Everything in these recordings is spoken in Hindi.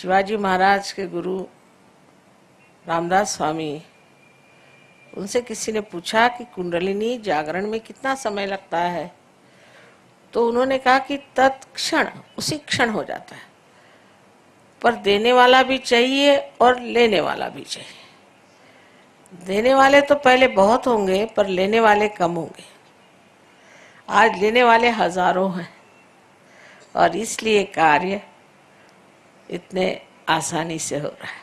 शिवाजी महाराज के गुरु रामदास स्वामी, उनसे किसी ने पूछा कि कुंडलिनी जागरण में कितना समय लगता है, तो उन्होंने कहा कि तत्क्षण, उसी क्षण हो जाता है, पर देने वाला भी चाहिए और लेने वाला भी चाहिए। देने वाले तो पहले बहुत होंगे पर लेने वाले कम होंगे। आज लेने वाले हजारों हैं और इसलिए कार्य इतने आसानी से हो रहा है।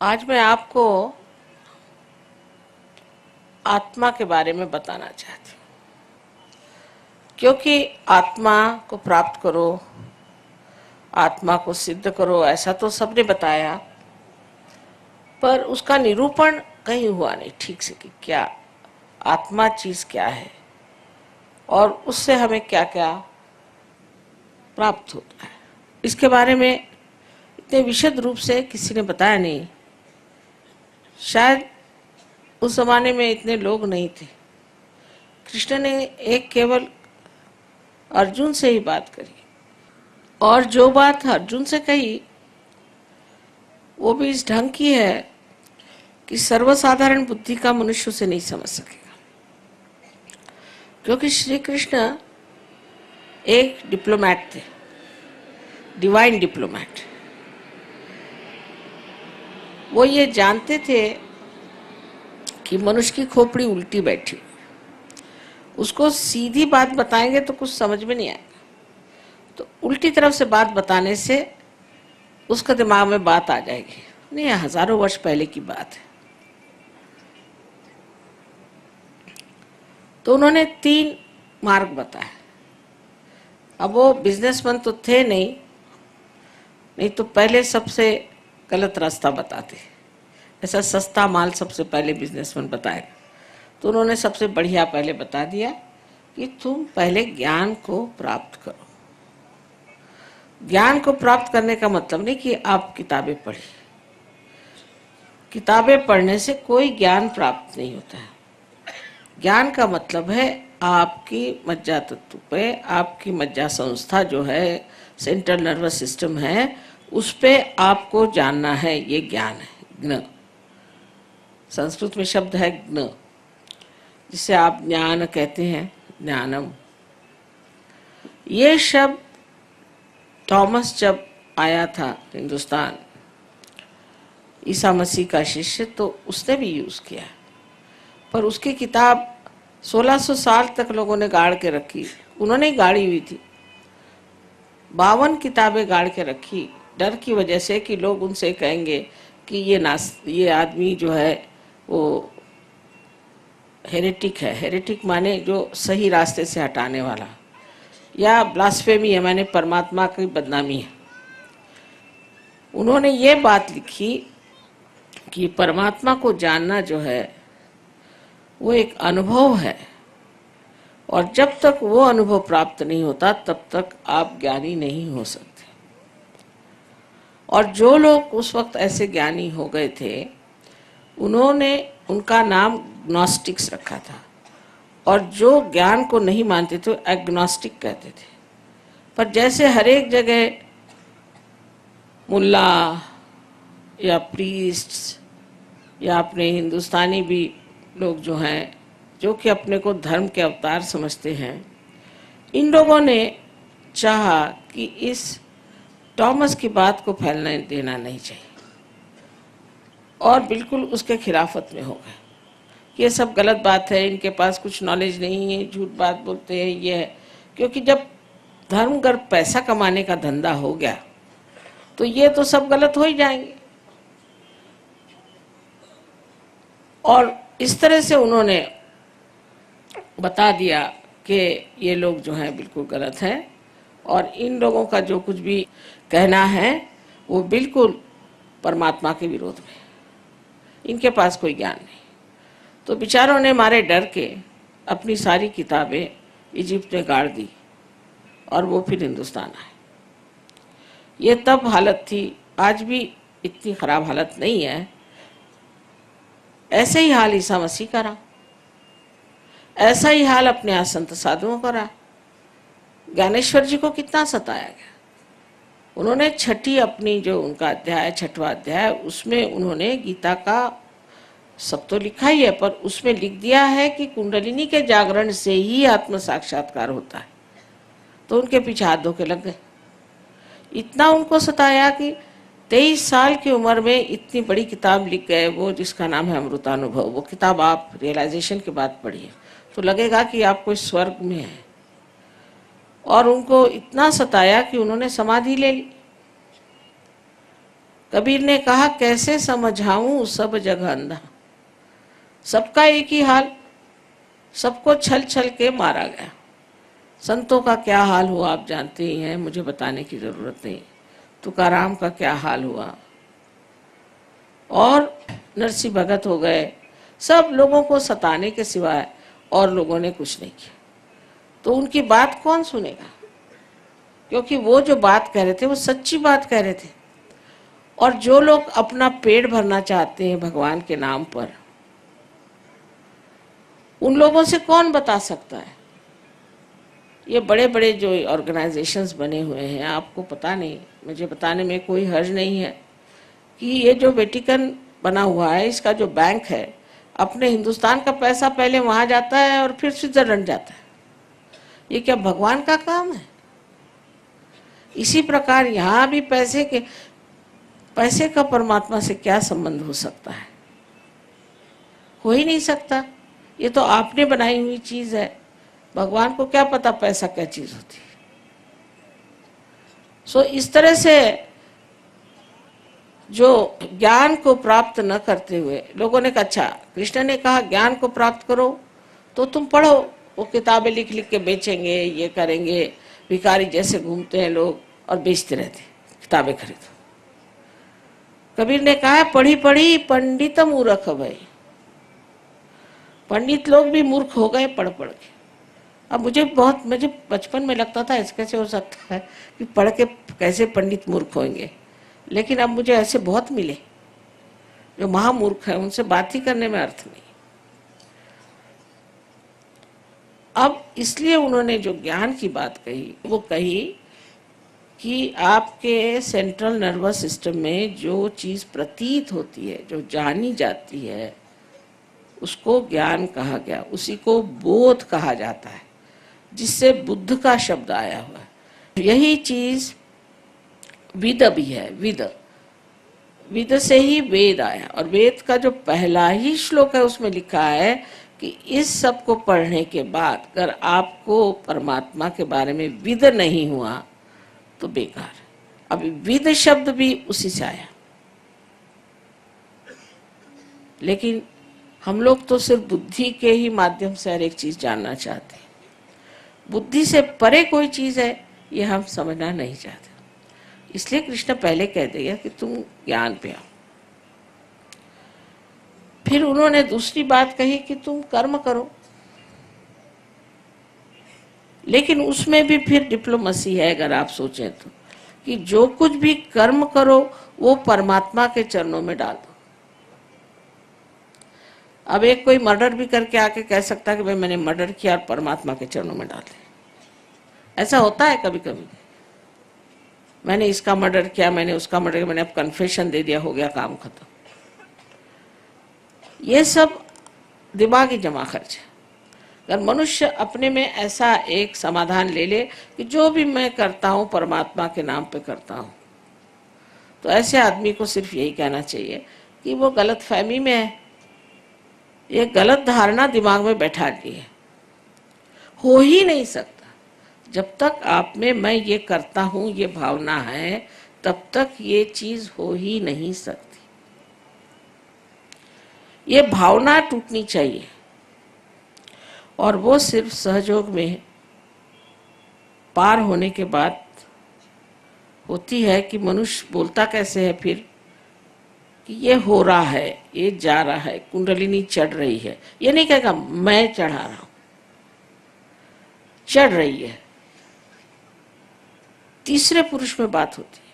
आज मैं आपको आत्मा के बारे में बताना चाहती हूँ, क्योंकि आत्मा को प्राप्त करो, आत्मा को सिद्ध करो, ऐसा तो सबने बताया, पर उसका निरूपण कहीं हुआ नहीं ठीक से कि क्या आत्मा चीज क्या है और उससे हमें क्या क्या प्राप्त होता है। इसके बारे में इतने विशद रूप से किसी ने बताया नहीं। शायद उस जमाने में इतने लोग नहीं थे। कृष्ण ने एक केवल अर्जुन से ही बात करी, और जो बात अर्जुन से कही वो भी इस ढंग की है कि सर्वसाधारण बुद्धि का मनुष्य उसे नहीं समझ सकेगा, क्योंकि श्री कृष्ण एक डिप्लोमैट थे, डिवाइन डिप्लोमैट। वो ये जानते थे कि मनुष्य की खोपड़ी उल्टी बैठी, उसको सीधी बात बताएंगे तो कुछ समझ में नहीं आएगा, तो उल्टी तरफ से बात बताने से उसका दिमाग में बात आ जाएगी। नहीं, हजारों वर्ष पहले की बात है। तो उन्होंने 3 मार्ग बताए। अब वो बिजनेसमैन तो थे नहीं तो पहले सबसे गलत रास्ता बताते। ऐसा सस्ता माल सबसे पहले बिजनेसमैन बताएगा, तो उन्होंने सबसे बढ़िया पहले बता दिया कि तुम पहले ज्ञान को प्राप्त करो। ज्ञान को प्राप्त करने का मतलब नहीं कि आप किताबें पढ़ी। किताबें पढ़ने से कोई ज्ञान प्राप्त नहीं होता है। ज्ञान का मतलब है आपकी मज्जा तत्व पे, आपकी मज्जा संस्था जो है, सेंट्रल नर्वस सिस्टम है, उस पे आपको जानना है। ये ज्ञान है, ज्ञ। संस्कृत में शब्द है ज्ञ, जिसे आप ज्ञान कहते हैं, ज्ञानम। ये शब्द थॉमस जब आया था हिंदुस्तान, ईसा मसीह का शिष्य, तो उसने भी यूज किया, पर उसकी किताब 1600 साल तक लोगों ने गाड़ के रखी। उन्होंने ही गाड़ी हुई थी। 52 किताबें गाड़ के रखी, डर की वजह से कि लोग उनसे कहेंगे कि ये आदमी जो है वो हेरेटिक है। हेरेटिक माने जो सही रास्ते से हटाने वाला, या ब्लास्फेमी है माने परमात्मा की बदनामी है। उन्होंने ये बात लिखी कि परमात्मा को जानना जो है वो एक अनुभव है, और जब तक वो अनुभव प्राप्त नहीं होता तब तक आप ज्ञानी नहीं हो सकते। और जो लोग उस वक्त ऐसे ज्ञानी हो गए थे, उन्होंने उनका नाम ग्नोस्टिक्स रखा था, और जो ज्ञान को नहीं मानते थे एग्नोस्टिक कहते थे। पर जैसे हर एक जगह मुल्ला या प्रीस्ट या अपने हिंदुस्तानी भी लोग जो हैं, जो कि अपने को धर्म के अवतार समझते हैं, इन लोगों ने चाहा कि इस थॉमस की बात को फैलने देना नहीं चाहिए, और बिल्कुल उसके खिलाफत में हो गए। ये सब गलत बात है, इनके पास कुछ नॉलेज नहीं है, झूठ बात बोलते हैं, ये है। क्योंकि जब धर्मगर्भ पैसा कमाने का धंधा हो गया तो ये तो सब गलत हो ही जाएंगे। और इस तरह से उन्होंने बता दिया कि ये लोग जो हैं बिल्कुल गलत हैं, और इन लोगों का जो कुछ भी कहना है वो बिल्कुल परमात्मा के विरोध में। इनके पास कोई ज्ञान नहीं। तो बेचारों ने मारे डर के अपनी सारी किताबें इजिप्ट में गाड़ दी, और वो फिर हिंदुस्तान आए। ये तब हालत थी, आज भी इतनी खराब हालत नहीं है। ऐसे ही हाल ईसा मसीह का रहा, ऐसा ही हाल अपने यहाँ संत साधुओं का रहा। ज्ञानेश्वर जी को कितना सताया गया, उन्होंने छठी अपनी जो उनका अध्याय, छठवां अध्याय, उसमें उन्होंने गीता का सब तो लिखा ही है, पर उसमें लिख दिया है कि कुंडलिनी के जागरण से ही आत्म साक्षात्कार होता है। तो उनके पीछे हाथ धो के लग गए। इतना उनको सताया कि 23 साल की उम्र में इतनी बड़ी किताब लिख गए, वो जिसका नाम है अमृतानुभव। वो किताब आप रियलाइजेशन के बाद पढ़िए तो लगेगा कि आप कोई स्वर्ग में है। और उनको इतना सताया कि उन्होंने समाधि ले ली। कबीर ने कहा, कैसे समझाऊं सब जगह अंधा। सबका एक ही हाल, सबको छल छल के मारा गया। संतों का क्या हाल हुआ आप जानते ही हैं, मुझे बताने की जरूरत नहीं। तुकाराम का क्या हाल हुआ, और नरसिंह भगत हो गए। सब लोगों को सताने के सिवाय और लोगों ने कुछ नहीं किया। तो उनकी बात कौन सुनेगा, क्योंकि वो जो बात कह रहे थे वो सच्ची बात कह रहे थे। और जो लोग अपना पेट भरना चाहते हैं भगवान के नाम पर, उन लोगों से कौन बता सकता है। ये बड़े बड़े जो ऑर्गेनाइजेशंस बने हुए हैं, आपको पता नहीं, मुझे बताने में कोई हर्ज नहीं है कि ये जो वेटिकन बना हुआ है, इसका जो बैंक है, अपने हिंदुस्तान का पैसा पहले वहाँ जाता है और फिर स्विट्जरलैंड जाता है। ये क्या भगवान का काम है? इसी प्रकार यहाँ भी पैसे का परमात्मा से क्या संबंध हो सकता है? हो ही नहीं सकता। ये तो आपने बनाई हुई चीज है। भगवान को क्या पता पैसा क्या चीज होती है। सो इस तरह से जो ज्ञान को प्राप्त न करते हुए लोगों ने कहा, अच्छा कृष्ण ने कहा ज्ञान को प्राप्त करो तो तुम पढ़ो। वो किताबें लिख लिख के बेचेंगे, ये करेंगे। भिखारी जैसे घूमते हैं लोग और बेचते रहते, किताबें खरीदो। कबीर ने कहा, पढ़ी पढ़ी पंडित मूर्ख भई। पंडित लोग भी मूर्ख हो गए पढ़ पढ़ के। अब मुझे बचपन में लगता था ऐसे कैसे हो सकता है कि पढ़ के कैसे पंडित मूर्ख होंगे, लेकिन अब मुझे ऐसे बहुत मिले जो महामूर्ख है, उनसे बात ही करने में अर्थ नहीं। अब इसलिए उन्होंने जो ज्ञान की बात कही, वो कही कि आपके सेंट्रल नर्वस सिस्टम में जो चीज प्रतीत होती है, जो जानी जाती है, उसको ज्ञान कहा गया। उसी को बोध कहा जाता है, जिससे बुद्ध का शब्द आया हुआ है। यही चीज विद भी है। विद से ही वेद आया, और वेद का जो पहला ही श्लोक है उसमें लिखा है कि इस सब को पढ़ने के बाद अगर आपको परमात्मा के बारे में विद नहीं हुआ तो बेकार। अभी विद शब्द भी उसी से आया, लेकिन हम लोग तो सिर्फ बुद्धि के ही माध्यम से हर एक चीज जानना चाहते हैं। बुद्धि से परे कोई चीज है ये हम समझना नहीं चाहते। इसलिए कृष्ण पहले कह दिया कि तुम ज्ञान पे आओ। फिर उन्होंने दूसरी बात कही कि तुम कर्म करो, लेकिन उसमें भी फिर डिप्लोमेसी है। अगर आप सोचें तो कि जो कुछ भी कर्म करो वो परमात्मा के चरणों में डाल दो। अब एक कोई मर्डर भी करके आके कह सकता है कि भाई मैंने मर्डर किया और परमात्मा के चरणों में डाल दिया। ऐसा होता है कभी कभी, मैंने इसका मर्डर किया, मैंने उसका मर्डर किया, मैंने अब कन्फेशन दे दिया, हो गया काम खत्म। ये सब दिमागी जमा खर्च है। अगर मनुष्य अपने में ऐसा एक समाधान ले ले कि जो भी मैं करता हूं परमात्मा के नाम पे करता हूं, तो ऐसे आदमी को सिर्फ यही कहना चाहिए कि वो गलत फहमी में है। ये गलत धारणा दिमाग में बैठा ली है। हो ही नहीं सकता जब तक आप में मैं ये करता हूं ये भावना है, तब तक ये चीज हो ही नहीं सकती। ये भावना टूटनी चाहिए, और वो सिर्फ सहयोग में पार होने के बाद होती है। कि मनुष्य बोलता कैसे है फिर कि ये हो रहा है, ये जा रहा है, कुंडलिनी चढ़ रही है। ये नहीं कहेगा मैं चढ़ा रहा हूं, चढ़ रही है। तीसरे पुरुष में बात होती है,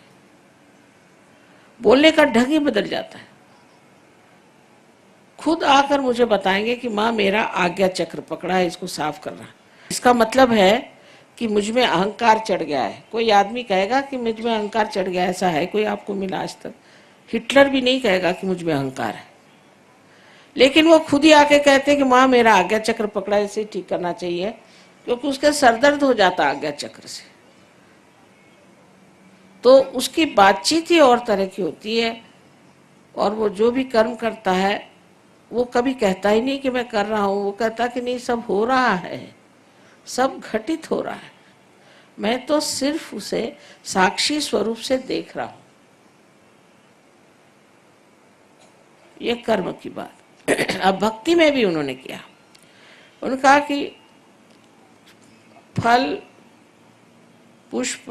बोलने का ढंग ही बदल जाता है। खुद आकर मुझे बताएंगे कि माँ मेरा आज्ञा चक्र पकड़ा है, इसको साफ करना। इसका मतलब है कि मुझ में अहंकार चढ़ गया है। कोई आदमी कहेगा कि मुझ में अहंकार चढ़ गया, ऐसा है कोई आपको मिला आज तक? हिटलर भी नहीं कहेगा कि मुझ में अहंकार है, लेकिन वो खुद ही आके कहते हैं कि माँ मेरा आज्ञा चक्र पकड़ा, इसे ठीक करना चाहिए, क्योंकि उसके सरदर्द हो जाता आज्ञा चक्र से। तो उसकी बातचीत ही और तरह की होती है, और वो जो भी कर्म करता है वो कभी कहता ही नहीं कि मैं कर रहा हूँ, वो कहता कि नहीं सब हो रहा है, सब घटित हो रहा है, मैं तो सिर्फ उसे साक्षी स्वरूप से देख रहा हूं। ये कर्म की बात। अब भक्ति में भी उन्होंने किया, उन्होंने कहा कि फल, पुष्प,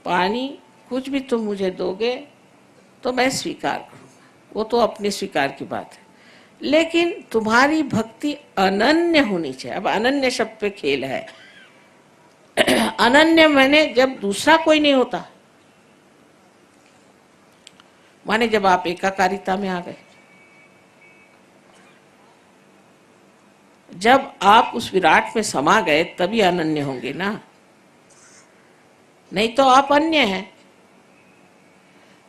पानी कुछ भी तुम मुझे दोगे तो मैं स्वीकार करूंगा, वो तो अपने स्वीकार की बात है, लेकिन तुम्हारी भक्ति अनन्य होनी चाहिए। अब अनन्य शब्द पे खेल है। अनन्य माने जब दूसरा कोई नहीं होता, माने जब आप एकाकारिता में आ गए, जब आप उस विराट में समा गए तभी अनन्य होंगे ना, नहीं तो आप अन्य हैं।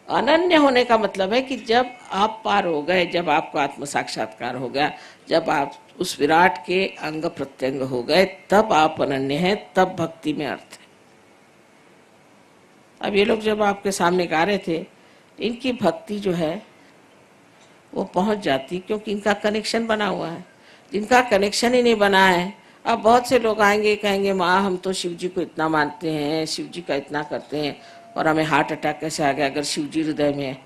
अनन्य होने का मतलब है कि जब आप पार हो गए, जब आपको आत्म साक्षात्कार हो गया, जब आप उस विराट के अंग प्रत्यंग हो गए, तब आप अनन्य हैं, तब भक्ति में अर्थ है। अब ये लोग जब आपके सामने गा रहे थे, इनकी भक्ति जो है वो पहुंच जाती, क्योंकि इनका कनेक्शन बना हुआ है। जिनका कनेक्शन ही नहीं बना है, अब बहुत से लोग आएंगे कहेंगे माँ हम तो शिव जी को इतना मानते हैं, शिव जी का इतना करते हैं, और हमें हार्ट अटैक कैसे आ गया अगर शिव जी हृदय में है?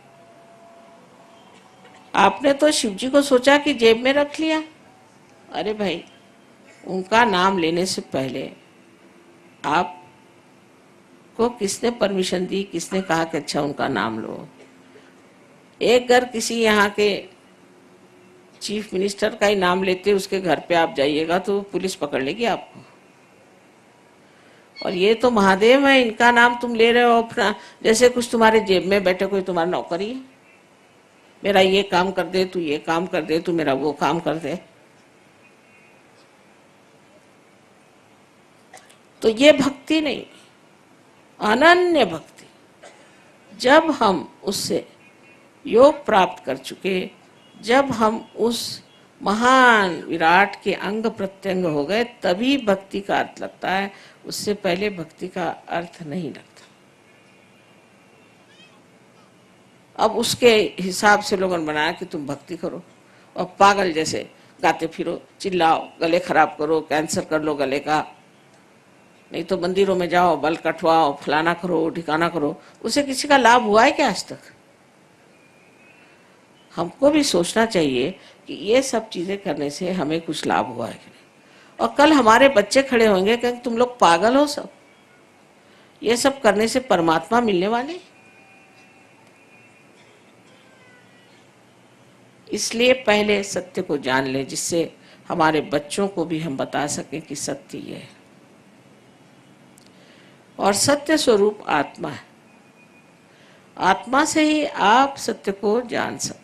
आपने तो शिव जी को सोचा कि जेब में रख लिया। अरे भाई, उनका नाम लेने से पहले आपको किसने परमिशन दी, किसने कहा कि अच्छा उनका नाम लो? एक घर किसी यहाँ के चीफ मिनिस्टर का ही नाम लेते, उसके घर पे आप जाइएगा तो पुलिस पकड़ लेगी आपको। और ये तो महादेव है, इनका नाम तुम ले रहे हो अपना, जैसे कुछ तुम्हारे जेब में बैठे कोई तुम्हारा नौकरी है, मेरा ये काम कर दे, तू ये काम कर दे, तू मेरा वो काम कर दे। तो ये भक्ति नहीं, अनन्य भक्ति। जब हम उससे योग प्राप्त कर चुके, जब हम उस महान विराट के अंग प्रत्यंग हो गए, तभी भक्ति का अर्थ लगता है, उससे पहले भक्ति का अर्थ नहीं लगता। अब उसके हिसाब से लोगों ने बनाया कि तुम भक्ति करो और पागल जैसे गाते फिरो, चिल्लाओ, गले खराब करो, कैंसर कर लो गले का, नहीं तो मंदिरों में जाओ, बल कटवाओ, फलाना करो, ठिकाना करो। उसे किसी का लाभ हुआ है क्या आज तक? हमको भी सोचना चाहिए कि ये सब चीजें करने से हमें कुछ लाभ हुआ है कि नहीं। और कल हमारे बच्चे खड़े होंगे कि तुम लोग पागल हो सब, ये सब करने से परमात्मा मिलने वाले। इसलिए पहले सत्य को जान ले, जिससे हमारे बच्चों को भी हम बता सकें कि सत्य ये है, और सत्य स्वरूप आत्मा है। आत्मा से ही आप सत्य को जान सकते हैं।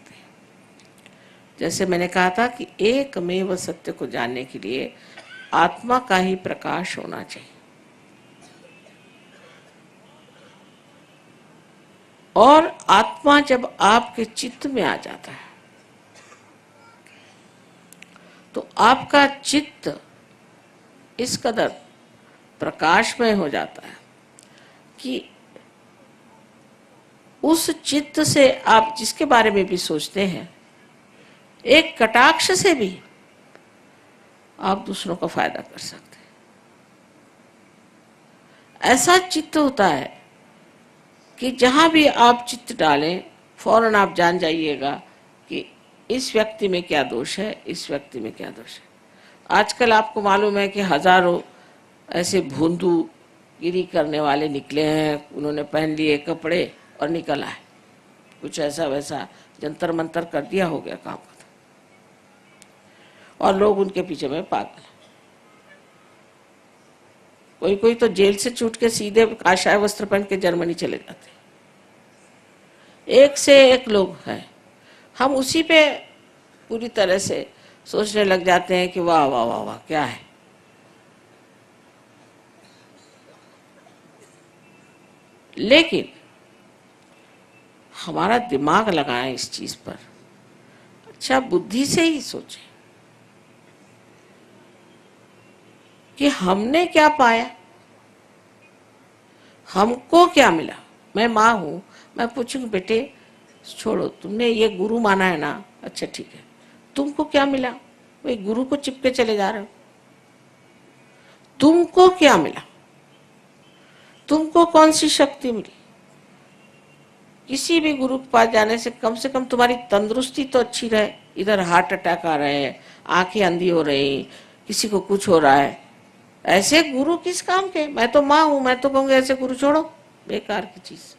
जैसे मैंने कहा था कि एकमेव सत्य को जानने के लिए आत्मा का ही प्रकाश होना चाहिए। और आत्मा जब आपके चित्त में आ जाता है तो आपका चित्त इस कदर प्रकाशमय हो जाता है कि उस चित्त से आप जिसके बारे में भी सोचते हैं, एक कटाक्ष से भी आप दूसरों का फायदा कर सकते हैं। ऐसा चित्त होता है कि जहां भी आप चित्त डालें, फौरन आप जान जाइएगा कि इस व्यक्ति में क्या दोष है, इस व्यक्ति में क्या दोष है। आजकल आपको मालूम है कि हजारों ऐसे भोंदू गिरी करने वाले निकले हैं, उन्होंने पहन लिए कपड़े और निकल आए, कुछ ऐसा वैसा जंतर मंतर कर दिया, हो गया काम खत्म, और लोग उनके पीछे में पागल। कोई कोई तो जेल से छूट के सीधे काशाय वस्त्र पहन के जर्मनी चले जाते। एक से एक लोग हैं, हम उसी पे पूरी तरह से सोचने लग जाते हैं कि वाह वाह वाह वाह क्या है। लेकिन हमारा दिमाग लगाएं इस चीज पर, अच्छा बुद्धि से ही सोचें कि हमने क्या पाया, हमको क्या मिला। मैं माँ हूं, मैं पूछूंगी बेटे छोड़ो, तुमने ये गुरु माना है ना, अच्छा ठीक है, तुमको क्या मिला, वही गुरु को चिपके चले जा रहे हो। तुमको क्या मिला, तुमको कौन सी शक्ति मिली। किसी भी गुरु के पास जाने से कम तुम्हारी तंदुरुस्ती तो अच्छी रहे। इधर हार्ट अटैक आ रहे हैं, आंखें अंधी हो रही, किसी को कुछ हो रहा है, ऐसे गुरु किस काम के। मैं तो माँ हूं, मैं तो कहूंगी ऐसे गुरु छोड़ो, बेकार की चीज।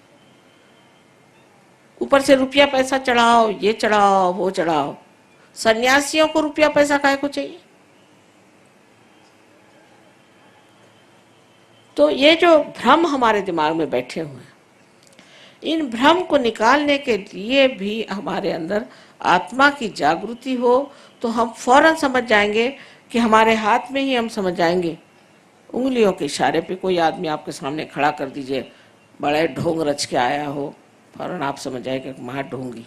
ऊपर से रुपया पैसा चढ़ाओ, ये चढ़ाओ वो चढ़ाओ। सन्यासियों को रुपया पैसा काहे को चाहिए। तो ये जो भ्रम हमारे दिमाग में बैठे हुए हैं, इन भ्रम को निकालने के लिए भी हमारे अंदर आत्मा की जागृति हो, तो हम फौरन समझ जाएंगे कि हमारे हाथ में ही हम समझ जाएंगे। उंगलियों के इशारे पे कोई आदमी आपके सामने खड़ा कर दीजिए, बड़े ढोंग रच के आया हो, फौरन आप समझ जाएंगे कि मां ढोंगी।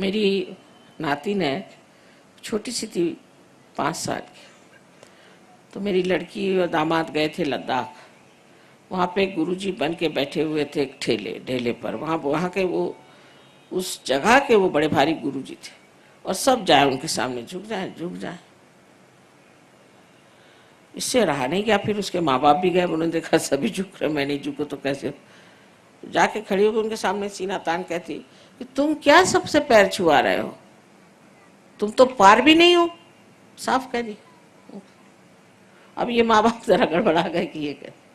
मेरी नातिन है, छोटी सी थी, 5 साल की। तो मेरी लड़की और दामाद गए थे लद्दाख। वहाँ पे गुरुजी बन के बैठे हुए थे एक ढेले पर। वहाँ के वो उस जगह के वो बड़े भारी गुरुजी थे, और सब जाए उनके सामने, झुक जाए। इससे रहा नहीं गया। फिर उसके माँ बाप भी गए, उन्होंने देखा सभी झुक रहे, मैं नहीं झुको तो कैसे। जाके खड़ी होकर उनके सामने सीना तान कहती कि तुम क्या सबसे पैर छुआ रहे हो, तुम तो पार भी नहीं हो, साफ कह दी। अब ये माँ बाप जरा गड़बड़ा गए कि ये कहते।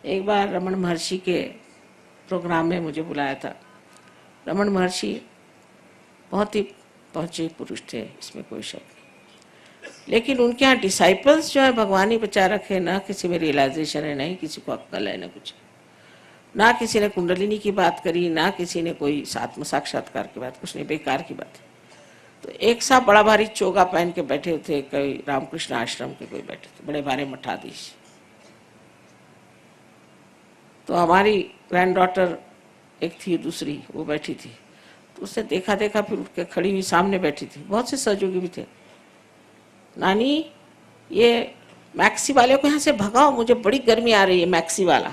एक बार रमन महर्षि के प्रोग्राम में मुझे बुलाया था। रमन महर्षि बहुत ही पहुंचे पुरुष थे, इसमें कोई शक नहीं। लेकिन उनके यहाँ डिसाइपल्स जो है भगवान ही बचा रखे, ना किसी में रियलाइजेशन है, नहीं किसी को अक्ल है, ना कुछ, ना किसी ने कुंडलिनी की बात करी, ना किसी ने कोई आत्म साक्षात्कार की बात, कुछ नहीं, बेकार की बात है। तो एक साथ बड़ा भारी चोगा पहन के बैठे थे, कोई रामकृष्ण आश्रम के कोई बैठे थे, बड़े भारे मठाधीश। तो हमारी ग्रैंड डॉटर एक थी, दूसरी वो बैठी थी। तो उसने देखा फिर उठ के खड़ी हुई सामने बैठी थी। बहुत से सहयोगी भी थे। नानी ये मैक्सी वाले को यहाँ से भगाओ, मुझे बड़ी गर्मी आ रही है, मैक्सी वाला।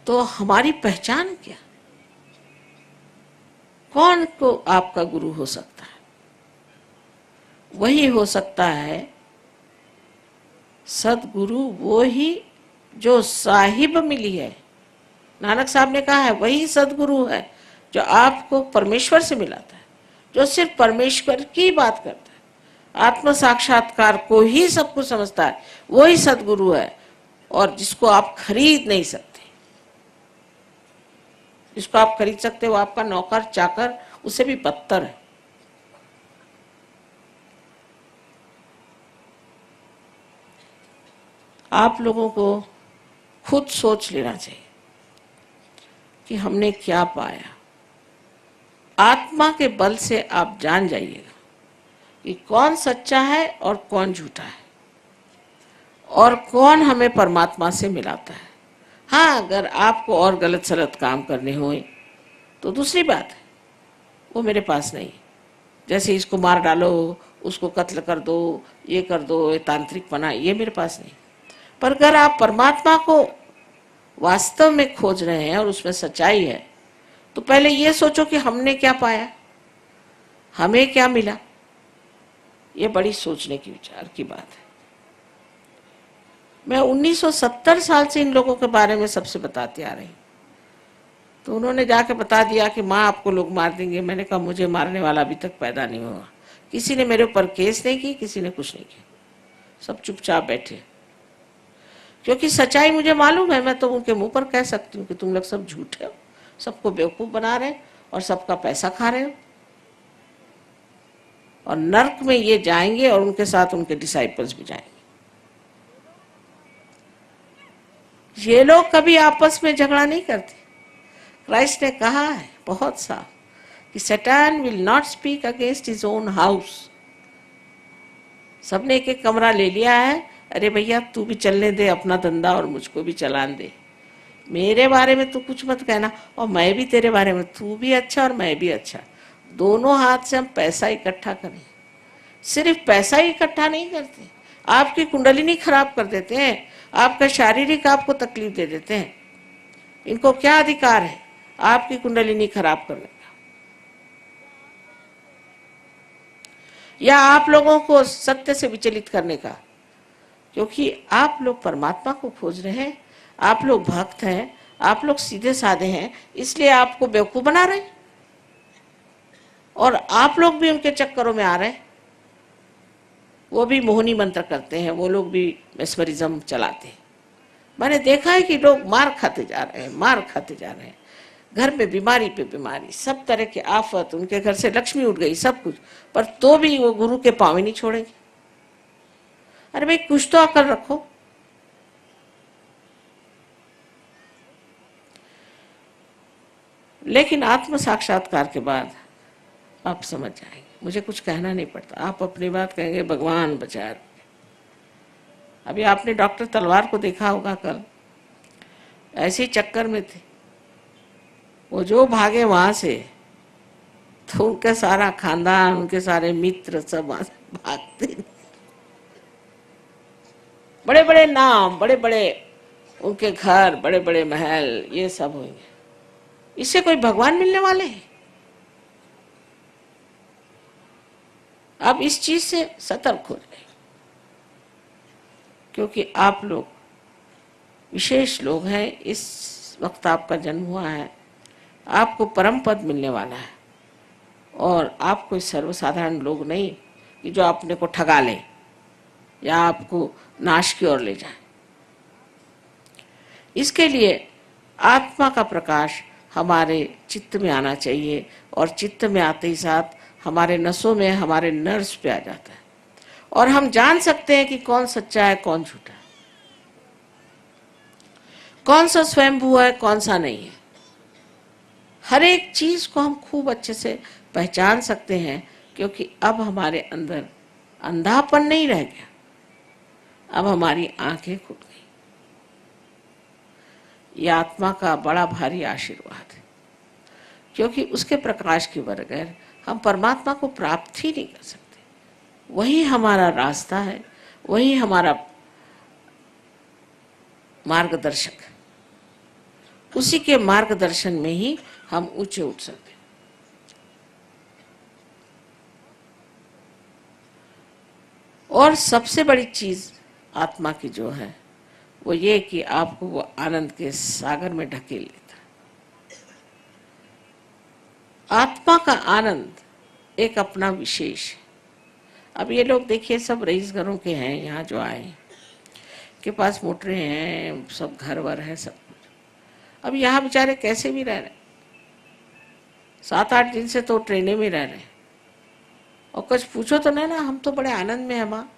तो हमारी पहचान क्या, कौन को आपका गुरु हो सकता है? वही हो सकता है सदगुरु, वो ही जो साहिब मिली है। नानक साहब ने कहा है वही सदगुरु है जो आपको परमेश्वर से मिलाता है, जो सिर्फ परमेश्वर की बात करता है, आत्म साक्षात्कार को ही सब कुछ समझता है, वही सदगुरु है। और जिसको आप खरीद नहीं सकते, जिसको आप खरीद सकते हो आपका नौकर चाकर, उससे भी बदतर है। आप लोगों को खुद सोच लेना चाहिए कि हमने क्या पाया। आत्मा के बल से आप जान जाइएगा कि कौन सच्चा है और कौन झूठा है, और कौन हमें परमात्मा से मिलाता है। हाँ, अगर आपको और गलत सलत काम करने होए तो दूसरी बात है, वो मेरे पास नहीं। जैसे इसको मार डालो, उसको कत्ल कर दो, ये कर दो, ये तांत्रिक पना, ये मेरे पास नहीं। पर अगर आप परमात्मा को वास्तव में खोज रहे हैं और उसमें सच्चाई है, तो पहले ये सोचो कि हमने क्या पाया, हमें क्या मिला। ये बड़ी सोचने की विचार की बात है। मैं 1970 साल से इन लोगों के बारे में सबसे बताती आ रही। तो उन्होंने जाके बता दिया कि माँ आपको लोग मार देंगे। मैंने कहा मुझे मारने वाला अभी तक पैदा नहीं हुआ। किसी ने मेरे ऊपर केस नहीं की, किसी ने कुछ नहीं किया, सब चुपचाप बैठे। क्योंकि सच्चाई मुझे मालूम है। मैं तो उनके मुंह पर कह सकती हूँ कि तुम लोग सब झूठे हो, सबको बेवकूफ बना रहे और सबका पैसा खा रहे हो, और नर्क में ये जाएंगे और उनके साथ उनके डिसाइपल्स भी जाएंगे। ये लोग कभी आपस में झगड़ा नहीं करते। क्राइस्ट ने कहा है बहुत साफ कि सैतान will not speak against his own house. सबने एक एक कमरा ले लिया है। अरे भैया तू भी चलने दे अपना धंधा और मुझको भी चलाने दे, मेरे बारे में तू कुछ मत कहना और मैं भी तेरे बारे में, तू भी अच्छा और मैं भी अच्छा। दोनों हाथ से हम पैसा इकट्ठा करें। सिर्फ पैसा ही इकट्ठा नहीं करते, आपकी कुंडलिनी खराब कर देते हैं, आपका शारीरिक आपको तकलीफ दे देते हैं। इनको क्या अधिकार है आपकी कुंडलिनी खराब करने का? या आप लोगों को सत्य से विचलित करने का? क्योंकि आप लोग परमात्मा को खोज रहे हैं, आप लोग भक्त हैं, आप लोग सीधे साधे हैं, इसलिए आपको बेवकूफ बना रहे हैं और आप लोग भी उनके चक्करों में आ रहे हैं। वो भी मोहिनी मंत्र करते हैं, वो लोग भी मेस्मरिज्म चलाते हैं। मैंने देखा है कि लोग मार खाते जा रहे हैं, मार खाते जा रहे हैं, घर में बीमारी पे बीमारी, सब तरह के आफत, उनके घर से लक्ष्मी उठ गई, सब कुछ, पर तो भी वो गुरु के पांव ही नहीं छोड़ेंगे। अरे भाई कुछ तो अकल रखो। लेकिन आत्म साक्षात्कार के बाद आप समझ जाएंगे, मुझे कुछ कहना नहीं पड़ता, आप अपनी बात कहेंगे भगवान बचा। अभी आपने डॉक्टर तलवार को देखा होगा, कल ऐसे ही चक्कर में थे, वो जो भागे वहां से, तो उनका सारा खानदान, उनके सारे मित्र सब वहां से भागते। बड़े बड़े नाम, बड़े बड़े उनके घर, बड़े बड़े महल, ये सब होंगे। इससे कोई भगवान मिलने वाले हैं? आप इस चीज से सतर्क हो जाए, क्योंकि आप लोग विशेष लोग हैं। इस वक्त आपका जन्म हुआ है, आपको परम पद मिलने वाला है और आप कोई सर्वसाधारण लोग नहीं कि जो अपने को ठगा ले या आपको नाश की ओर ले जाए। इसके लिए आत्मा का प्रकाश हमारे चित्त में आना चाहिए और चित्त में आते ही साथ हमारे नसों में, हमारे नर्व्स पे आ जाता है और हम जान सकते हैं कि कौन सच्चा है, कौन झूठा है, कौन सा स्वयंभू है, कौन सा नहीं है। हर एक चीज को हम खूब अच्छे से पहचान सकते हैं, क्योंकि अब हमारे अंदर अंधापन नहीं रह गया, अब हमारी आंखें खुल गई। यह आत्मा का बड़ा भारी आशीर्वाद है, क्योंकि उसके प्रकाश के बगैर हम परमात्मा को प्राप्त ही नहीं कर सकते। वही हमारा रास्ता है, वही हमारा मार्गदर्शक, उसी के मार्गदर्शन में ही हम ऊंचे उठ सकते हैं। और सबसे बड़ी चीज आत्मा की जो है वो ये कि आपको वो आनंद के सागर में ढकेल लेता है। आत्मा का आनंद एक अपना विशेष है। अब ये लोग देखिए सब रईस घरों के हैं, यहाँ जो आए के पास मोटरें हैं, सब घर वर है, सब कुछ। अब यहाँ बेचारे कैसे भी रह रहे, 7-8 दिन से तो ट्रेनें में रह रहे, और कुछ पूछो तो नहीं ना, हम तो बड़े आनंद में हैं माँ।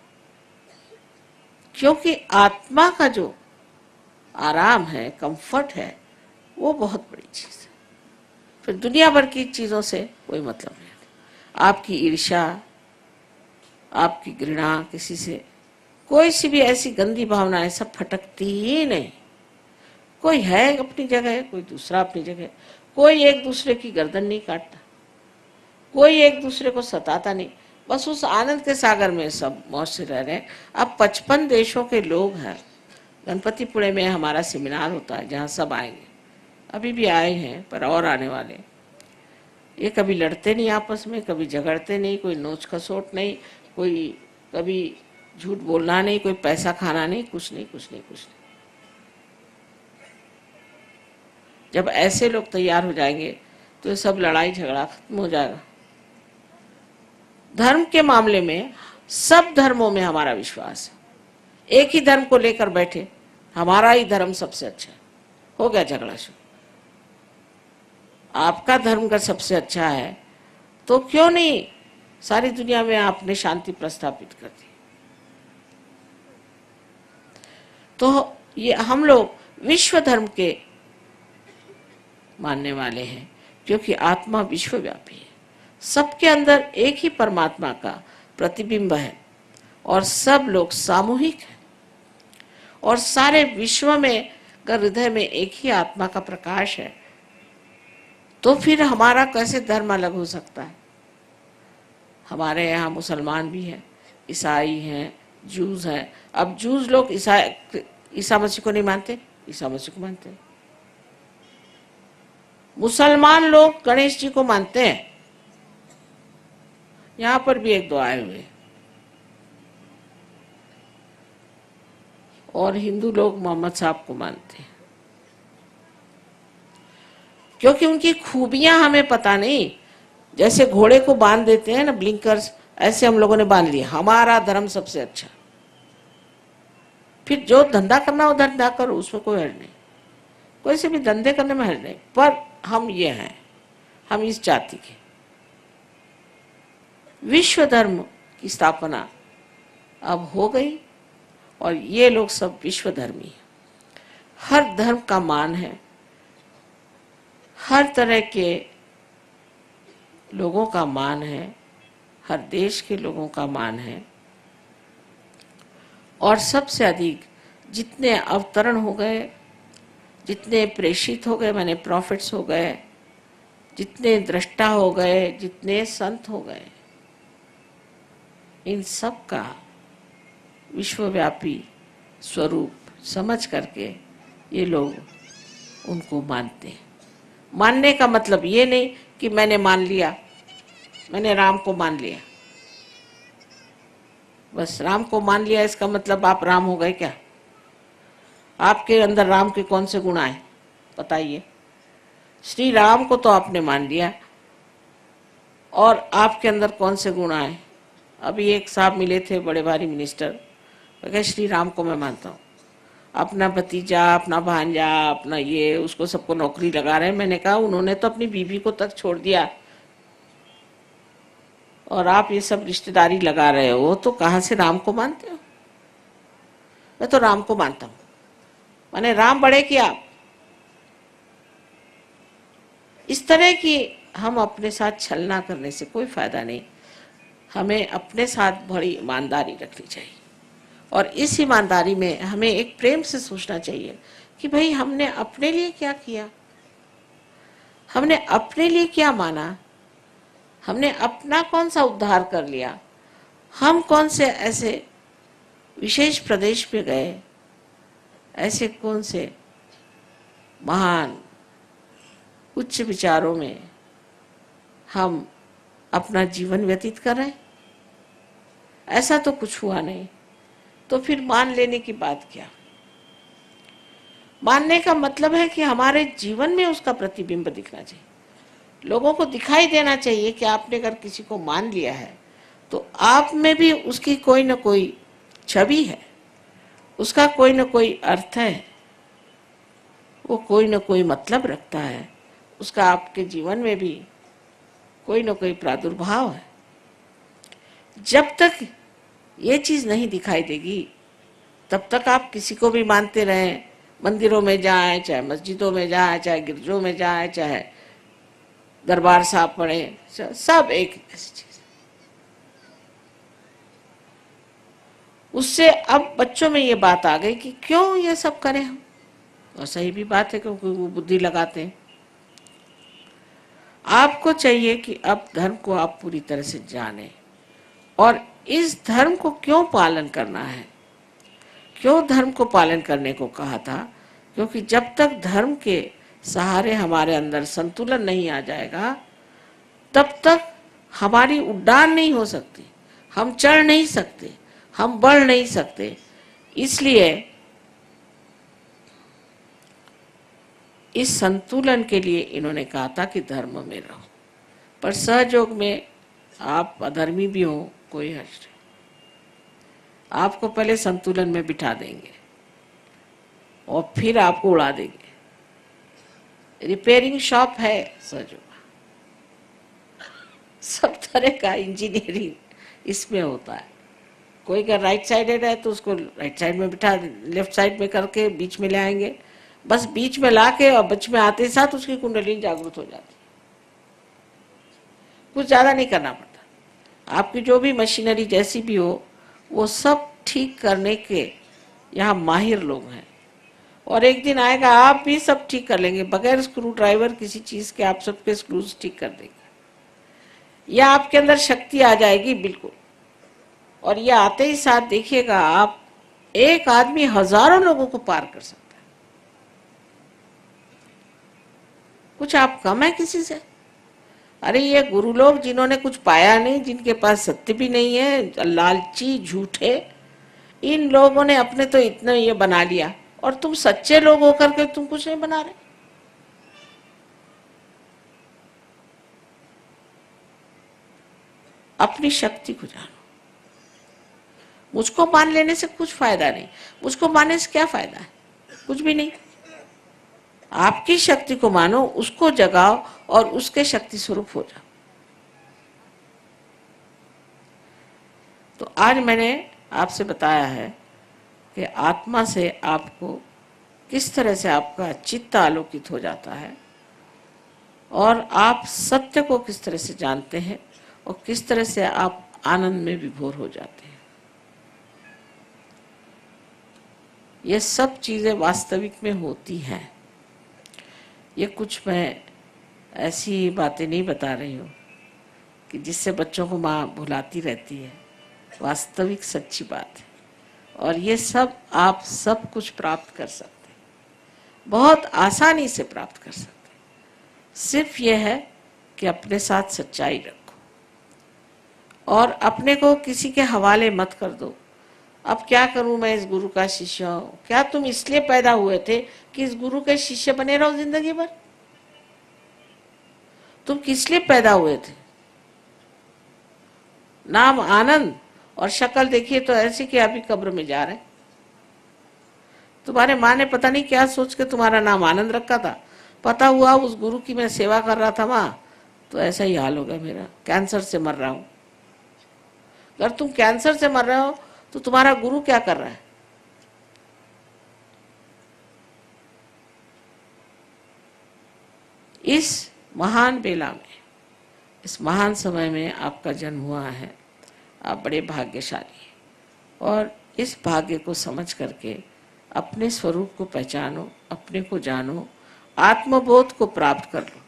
क्योंकि आत्मा का जो आराम है, कंफर्ट है, वो बहुत बड़ी चीज है। फिर दुनिया भर की चीजों से कोई मतलब नहीं। आपकी ईर्ष्या, आपकी घृणा, किसी से कोई सी भी ऐसी गंदी भावनाएं सब फटकती ही नहीं। कोई है अपनी जगह, कोई दूसरा अपनी जगह, कोई एक दूसरे की गर्दन नहीं काटता, कोई एक दूसरे को सताता नहीं, बस उस आनंद के सागर में सब मौज से रह रहे हैं। अब 55 देशों के लोग हैं। गणपतिपुणे में हमारा सेमिनार होता है जहाँ सब आएंगे, अभी भी आए हैं पर और आने वाले। ये कभी लड़ते नहीं आपस में, कभी झगड़ते नहीं, कोई नोच खसोट नहीं, कोई कभी झूठ बोलना नहीं, कोई पैसा खाना नहीं, कुछ नहीं, कुछ नहीं, कुछ नहीं। जब ऐसे लोग तैयार हो जाएंगे तो सब लड़ाई झगड़ा खत्म हो जाएगा। धर्म के मामले में सब धर्मों में हमारा विश्वास है। एक ही धर्म को लेकर बैठे, हमारा ही धर्म सबसे अच्छा है, हो गया झगड़ा शुरू। आपका धर्म का सबसे अच्छा है तो क्यों नहीं सारी दुनिया में आपने शांति प्रस्थापित कर दी। तो ये हम लोग विश्व धर्म के मानने वाले हैं, क्योंकि आत्मा विश्वव्यापी है, सबके अंदर एक ही परमात्मा का प्रतिबिंब है और सब लोग सामूहिक हैं, और सारे विश्व में अगर हृदय में एक ही आत्मा का प्रकाश है तो फिर हमारा कैसे धर्म अलग हो सकता है? हमारे यहाँ मुसलमान भी हैं, ईसाई हैं, जूस हैं। अब जूस लोग ईसा मसीह को नहीं मानते, ईसा मसीह को मानते हैं। मुसलमान लोग गणेश जी को मानते हैं, यहाँ पर भी एक दो आए हुए। और हिंदू लोग मोहम्मद साहब को मानते हैं, क्योंकि उनकी खूबियां हमें पता नहीं। जैसे घोड़े को बांध देते हैं ना ब्लिंकर्स, ऐसे हम लोगों ने बांध लिया, हमारा धर्म सबसे अच्छा। फिर जो धंधा करना हो धंधा करो, उसमें कोई हर्ज नहीं, कोई से भी धंधे करने में हर्ज नहीं, पर हम ये हैं, हम इस जाति के। विश्व धर्म की स्थापना अब हो गई और ये लोग सब विश्व धर्मी हैं। हर धर्म का मान है, हर तरह के लोगों का मान है, हर देश के लोगों का मान है। और सबसे अधिक जितने अवतरण हो गए, जितने प्रेषित हो गए, माने प्रॉफिट्स हो गए, जितने दृष्टा हो गए, जितने संत हो गए, इन सब का विश्वव्यापी स्वरूप समझ करके ये लोग उनको मानते हैं। मानने का मतलब ये नहीं कि मैंने मान लिया, मैंने राम को मान लिया, बस राम को मान लिया इसका मतलब आप राम हो गए क्या? आपके अंदर राम के कौन से गुण आए बताइए? श्री राम को तो आपने मान लिया, और आपके अंदर कौन से गुण आए? अभी एक साहब मिले थे, बड़े भारी मिनिस्टर, वो कहे श्री राम को मैं मानता हूँ, अपना भतीजा, अपना भांजा, अपना ये, उसको सबको नौकरी लगा रहे हैं। मैंने कहा उन्होंने तो अपनी बीवी को तक छोड़ दिया और आप ये सब रिश्तेदारी लगा रहे हो, तो कहाँ से राम को मानते हो? मैं तो राम को मानता हूँ। माने राम बड़े कि आप? इस तरह की हम अपने साथ छलना करने से कोई फायदा नहीं। हमें अपने साथ बड़ी ईमानदारी रखनी चाहिए, और इस ईमानदारी में हमें एक प्रेम से सोचना चाहिए कि भाई हमने अपने लिए क्या किया, हमने अपने लिए क्या माना, हमने अपना कौन सा उद्धार कर लिया, हम कौन से ऐसे विशेष प्रदेश में गए, ऐसे कौन से महान उच्च विचारों में हम अपना जीवन व्यतीत कर रहे हैं। ऐसा तो कुछ हुआ नहीं, तो फिर मान लेने की बात क्या? मानने का मतलब है कि हमारे जीवन में उसका प्रतिबिंब दिखना चाहिए, लोगों को दिखाई देना चाहिए कि आपने अगर किसी को मान लिया है तो आप में भी उसकी कोई ना कोई छवि है, उसका कोई ना कोई अर्थ है, वो कोई ना कोई मतलब रखता है, उसका आपके जीवन में भी कोई ना कोई प्रादुर्भाव है। जब तक ये चीज नहीं दिखाई देगी तब तक आप किसी को भी मानते रहें, मंदिरों में जाएं, चाहे मस्जिदों में जाएं, चाहे गिरजों में जाएं, चाहे दरबार साहब पढ़े, सब एक ऐसी चीज। उससे अब बच्चों में ये बात आ गई कि क्यों ये सब करें हम, और सही भी बात है क्योंकि वो बुद्धि लगाते हैं। आपको चाहिए कि अब धर्म को आप पूरी तरह से जाने, और इस धर्म को क्यों पालन करना है, क्यों धर्म को पालन करने को कहा था? क्योंकि जब तक धर्म के सहारे हमारे अंदर संतुलन नहीं आ जाएगा तब तक हमारी उड़ान नहीं हो सकती, हम चढ़ नहीं सकते, हम बढ़ नहीं सकते। इसलिए इस संतुलन के लिए इन्होंने कहा था कि धर्म में रहो, पर सहयोग में आप अधर्मी भी हो कोई हर्ज नहीं, आपको पहले संतुलन में बिठा देंगे और फिर आपको उड़ा देंगे। रिपेयरिंग शॉप है सहयोग, सब तरह का इंजीनियरिंग इसमें होता है। कोई अगर राइट साइडेड है तो उसको राइट साइड में बिठा, लेफ्ट साइड में करके बीच में ले आएंगे, बस बीच में लाके और बीच में आते साथ उसकी कुंडली जागृत हो जाती, कुछ ज्यादा नहीं करना पड़ता। आपकी जो भी मशीनरी जैसी भी हो वो सब ठीक करने के यहाँ माहिर लोग हैं। और एक दिन आएगा आप भी सब ठीक कर लेंगे, बगैर स्क्रू ड्राइवर किसी चीज के आप सबके स्क्रूज ठीक कर देंगे। या आपके अंदर शक्ति आ जाएगी बिल्कुल, और ये आते ही साथ देखिएगा आप, एक आदमी हजारों लोगों को पार कर सकता है। कुछ आप कम है किसी से? अरे ये गुरु लोग जिन्होंने कुछ पाया नहीं, जिनके पास सत्य भी नहीं है, लालची झूठे, इन लोगों ने अपने तो इतना ये बना लिया, और तुम सच्चे लोग होकर के तुम कुछ नहीं बना रहे। अपनी शक्ति को जानो। मुझको मान लेने से कुछ फायदा नहीं, मुझको मानने से क्या फायदा है? कुछ भी नहीं। आपकी शक्ति को मानो, उसको जगाओ और उसके शक्ति स्वरूप हो जाओ। तो आज मैंने आपसे बताया है कि आत्मा से आपको किस तरह से आपका चित्त आलोकित हो जाता है, और आप सत्य को किस तरह से जानते हैं, और किस तरह से आप आनंद में विभोर हो जाते हैं। ये सब चीजें वास्तविक में होती हैं। ये कुछ मैं ऐसी बातें नहीं बता रही हूँ कि जिससे बच्चों को माँ भुलाती रहती है। वास्तविक सच्ची बात है, और ये सब आप सब कुछ प्राप्त कर सकते हैं, बहुत आसानी से प्राप्त कर सकते हैं। सिर्फ ये है कि अपने साथ सच्चाई रखो, और अपने को किसी के हवाले मत कर दो। अब क्या करूं, मैं इस गुरु का शिष्य हूं। क्या तुम इसलिए पैदा हुए थे कि इस गुरु के शिष्य बने रहो जिंदगी भर? तुम किस लिए पैदा हुए थे? नाम आनंद, और शक्ल देखिए तो ऐसी कि अभी कब्र में जा रहे। तुम्हारे माँ ने पता नहीं क्या सोच के तुम्हारा नाम आनंद रखा था। पता हुआ उस गुरु की मैं सेवा कर रहा था माँ, तो ऐसा ही हाल हो गया मेरा, कैंसर से मर रहा हूं। अगर तुम कैंसर से मर रहे हो तो तुम्हारा गुरु क्या कर रहा है? इस महान बेला में, इस महान समय में आपका जन्म हुआ है। आप बड़े भाग्यशाली हैं, और इस भाग्य को समझ करके अपने स्वरूप को पहचानो, अपने को जानो, आत्मबोध को प्राप्त कर लो,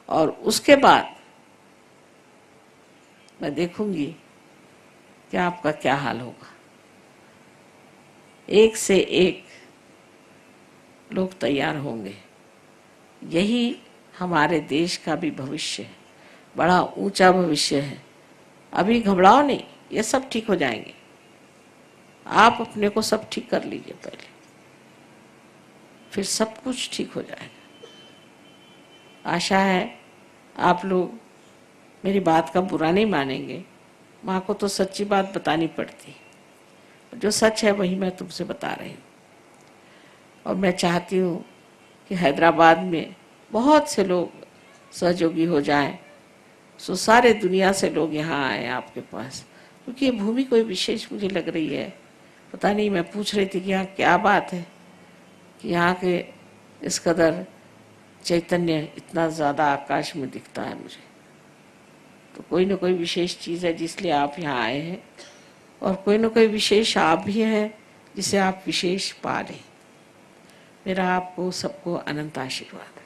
और उसके बाद मैं देखूंगी कि आपका क्या हाल होगा। एक से एक लोग तैयार होंगे। यही हमारे देश का भी भविष्य है, बड़ा ऊंचा भविष्य है। अभी घबराओ नहीं, ये सब ठीक हो जाएंगे। आप अपने को सब ठीक कर लीजिए पहले, फिर सब कुछ ठीक हो जाएगा। आशा है आप लोग मेरी बात का बुरा नहीं मानेंगे। माँ को तो सच्ची बात बतानी पड़ती, जो सच है वही मैं तुमसे बता रही हूँ। और मैं चाहती हूँ कि हैदराबाद में बहुत से लोग सहयोगी हो जाएं, सो सारे दुनिया से लोग यहाँ आए आपके पास, क्योंकि ये भूमि कोई विशेष मुझे लग रही है। पता नहीं, मैं पूछ रही थी कि यहाँ क्या बात है कि यहाँ के इस कदर चैतन्य इतना ज़्यादा आकाश में दिखता है मुझे। तो कोई ना कोई विशेष चीज़ है जिसलिए आप यहाँ आए हैं, और कोई ना कोई विशेष आप भी हैं जिसे आप विशेष पा लें। मेरा आपको सबको अनंत आशीर्वाद है।